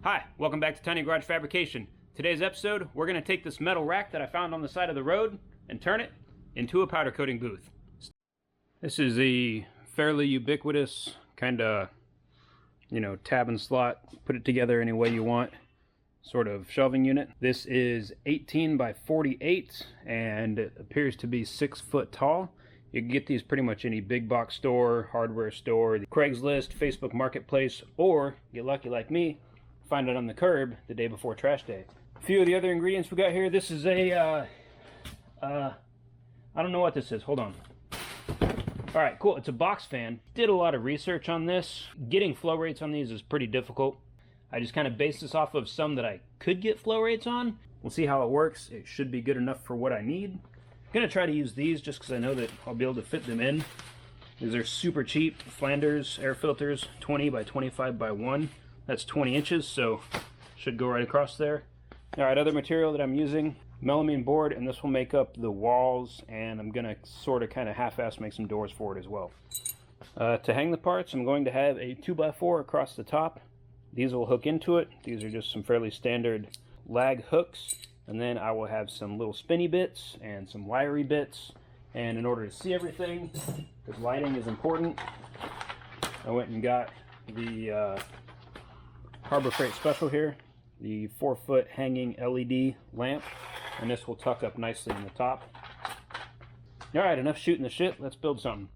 Hi, welcome back to Tiny Garage Fabrication. Today's episode, we're going to take this metal rack that I found on the side of the road and turn it into a powder coating booth. This is a fairly ubiquitous kind of, tab and slot, put it together any way you want, sort of shelving unit. This is 18 by 48 and it appears to be 6 foot tall. You can get these pretty much any big box store, hardware store, Craigslist, Facebook Marketplace, or get lucky like me, find it on the curb the day before trash day. A few of the other ingredients we got here. This is a, I don't know what this is. Hold on. All right, cool. It's a box fan. Did a lot of research on this. Getting flow rates on these is pretty difficult. I just kind of based this off of some that I could get flow rates on. We'll see how it works. It should be good enough for what I need. I'm gonna try to use these just because I know that I'll be able to fit them in. These are super cheap Flanders air filters, 20 by 25 by 1. That's 20 inches, so should go right across there. All right, other material that I'm using, melamine board, and this will make up the walls, and I'm gonna sort of kind of half-ass make some doors for it as well. To hang the parts, I'm going to have a 2x4 across the top. These will hook into it. These are just some fairly standard lag hooks. And then I will have some little spinny bits and some wiry bits. And in order to see everything, because lighting is important, I went and got the Harbor Freight Special here, the 4-foot hanging LED lamp, and this will tuck up nicely in the top. Alright, enough shooting the shit, let's build something.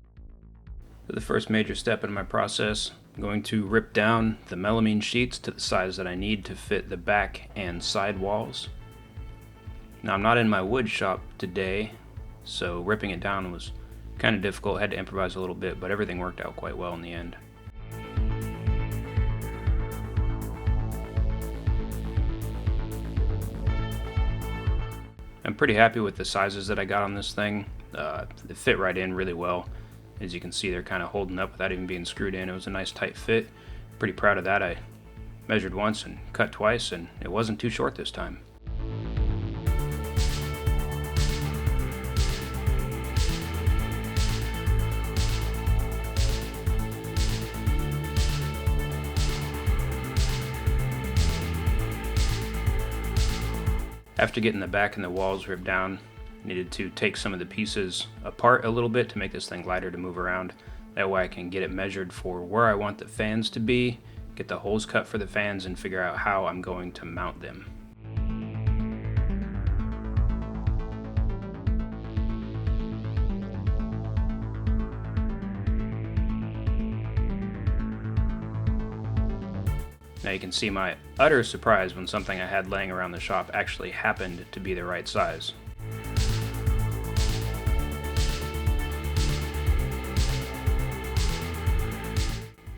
For the first major step in my process, I'm going to rip down the melamine sheets to the size that I need to fit the back and side walls. Now I'm not in my wood shop today, so ripping it down was kind of difficult. I had to improvise a little bit, but everything worked out quite well in the end. I'm pretty happy with the sizes that I got on this thing. They fit right in really well. As you can see, they're kind of holding up without even being screwed in. It was a nice tight fit. Pretty proud of that. I measured once and cut twice, and it wasn't too short this time. After getting the back and the walls ripped down, needed to take some of the pieces apart a little bit to make this thing lighter to move around. That way I can get it measured for where I want the fans to be, get the holes cut for the fans, and figure out how I'm going to mount them. Now you can see my utter surprise when something I had laying around the shop actually happened to be the right size.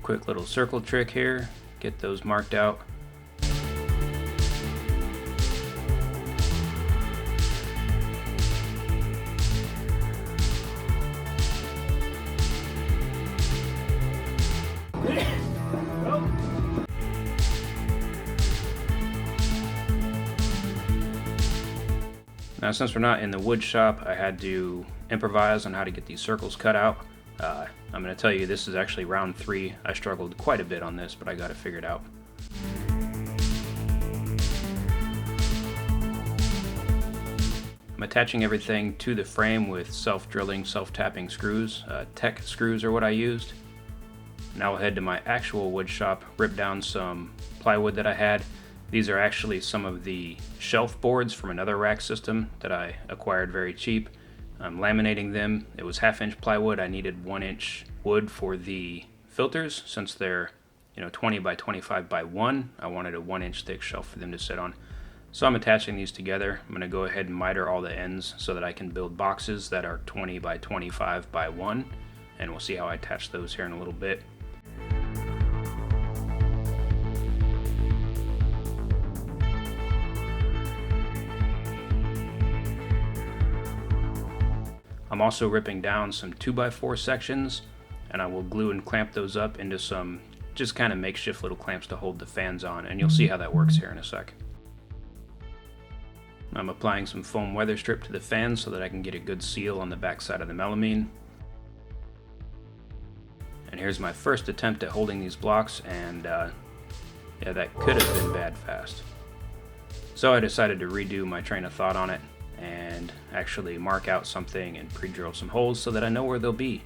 Quick little circle trick here, get those marked out. Now since we're not in the wood shop, I had to improvise on how to get these circles cut out. I'm going to tell you, this is actually round 3. I struggled quite a bit on this, but I got it figured out. I'm attaching everything to the frame with self-drilling, self-tapping screws. Tech screws are what I used. Now I'll head to my actual wood shop, rip down some plywood that I had. These are actually some of the shelf boards from another rack system that I acquired very cheap. I'm laminating them. It was 1/2-inch plywood. I needed 1-inch wood for the filters since they're 20 by 25 by 1. I wanted a 1-inch thick shelf for them to sit on. So I'm attaching these together. I'm going to go ahead and miter all the ends so that I can build boxes that are 20 by 25 by 1, and we'll see how I attach those here in a little bit. I'm also ripping down some 2x4 sections, and I will glue and clamp those up into some just kind of makeshift little clamps to hold the fans on, and you'll see how that works here in a sec. I'm applying some foam weather strip to the fans so that I can get a good seal on the back side of the melamine. And here's my first attempt at holding these blocks, and Yeah, that could have been bad fast. So I decided to redo my train of thought on it and actually mark out something and pre-drill some holes so that I know where they'll be.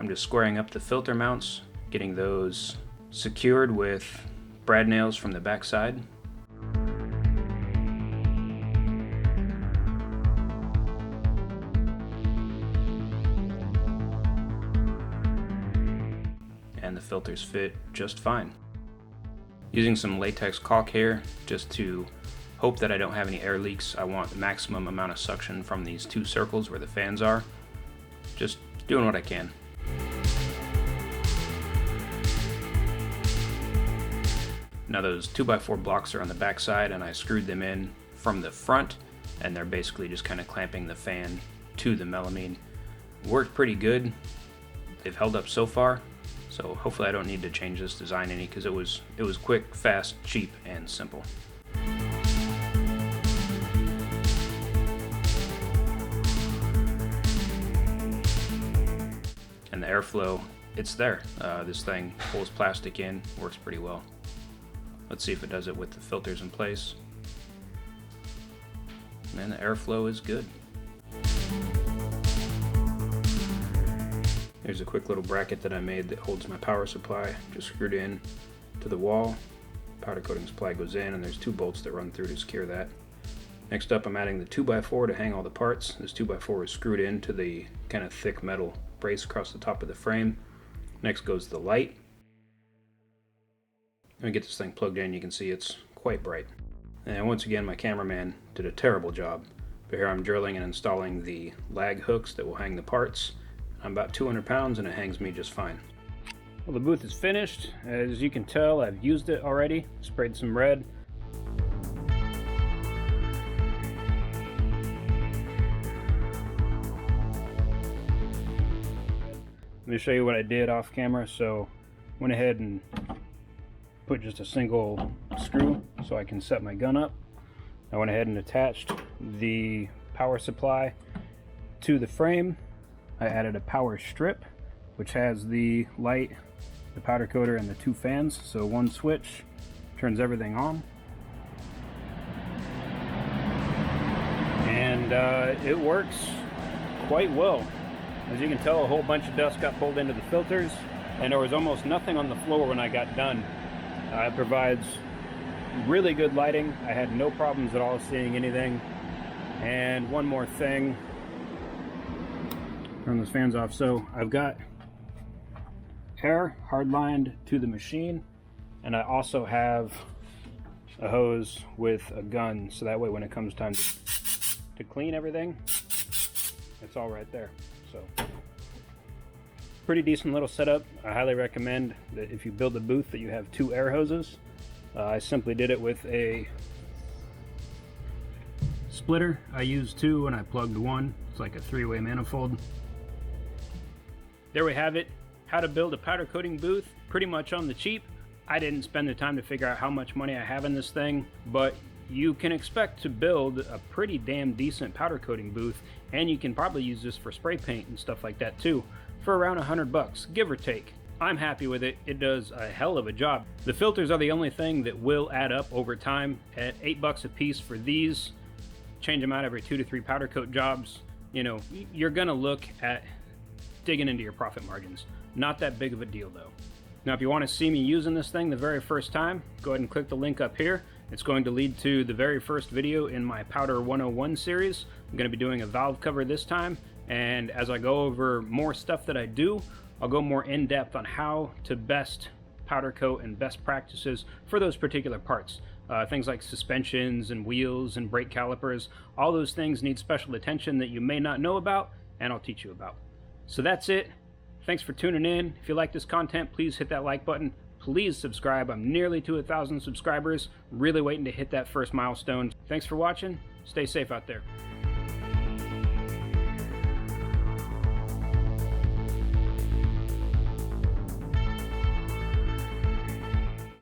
I'm just squaring up the filter mounts, getting those secured with brad nails from the backside. And the filters fit just fine. Using some latex caulk here just to hope that I don't have any air leaks. I want the maximum amount of suction from these two circles where the fans are. Just doing what I can. Now those 2x4 blocks are on the back side and I screwed them in from the front, and they're basically just kind of clamping the fan to the melamine. Worked pretty good. They've held up so far. So hopefully I don't need to change this design any, because it was quick, fast, cheap, and simple. And the airflow, it's there. This thing pulls plastic in, works pretty well. Let's see if it does it with the filters in place. And the airflow is good. Here's a quick little bracket that I made that holds my power supply, just screwed in to the wall. Powder coating supply goes in, and there's 2 bolts that run through to secure that. Next up, I'm adding the 2x4 to hang all the parts. This 2x4 is screwed into the kind of thick metal brace across the top of the frame. Next goes the light. Let me get this thing plugged in. You can see it's quite bright. And once again, my cameraman did a terrible job. But here I'm drilling and installing the lag hooks that will hang the parts. I'm about 200 pounds and it hangs me just fine. Well, the booth is finished. As you can tell, I've used it already. Sprayed some red. Let me show you what I did off camera. So went ahead and put just a single screw so I can set my gun up. I went ahead and attached the power supply to the frame. I added a power strip, which has the light, the powder coater, and the 2 fans. So one switch turns everything on. And it works quite well. As you can tell, a whole bunch of dust got pulled into the filters, and there was almost nothing on the floor when I got done. It provides really good lighting. I had no problems at all seeing anything. And one more thing. Turn those fans off. So I've got air hard-lined to the machine, and I also have a hose with a gun, so that way when it comes time to clean everything, it's all right there. So pretty decent little setup. I highly recommend that if you build a booth that you have 2 air hoses. I simply did it with a splitter. I used 2 and I plugged 1. It's like a 3-way manifold. There we have it. How to build a powder coating booth pretty much on the cheap. I didn't spend the time to figure out how much money I have in this thing, but you can expect to build a pretty damn decent powder coating booth, and you can probably use this for spray paint and stuff like that too, for around $100, give or take. I'm happy with it. It does a hell of a job. The filters are the only thing that will add up over time. At $8 a piece for these, change them out every 2 to 3 powder coat jobs, you know, you're gonna look at digging into your profit margins. Not that big of a deal though. Now if you want to see me using this thing the very first time, go ahead and click the link up here. It's going to lead to the very first video in my Powder 101 series. I'm going to be doing a valve cover this time, and as I go over more stuff that I do, I'll go more in depth on how to best powder coat and best practices for those particular parts. Things like suspensions and wheels and brake calipers, all those things need special attention that you may not know about, and I'll teach you about. So that's it. Thanks for tuning in. If you like this content, please hit that like button. Please subscribe. I'm nearly to 1,000 subscribers. Really waiting to hit that first milestone. Thanks for watching. Stay safe out there.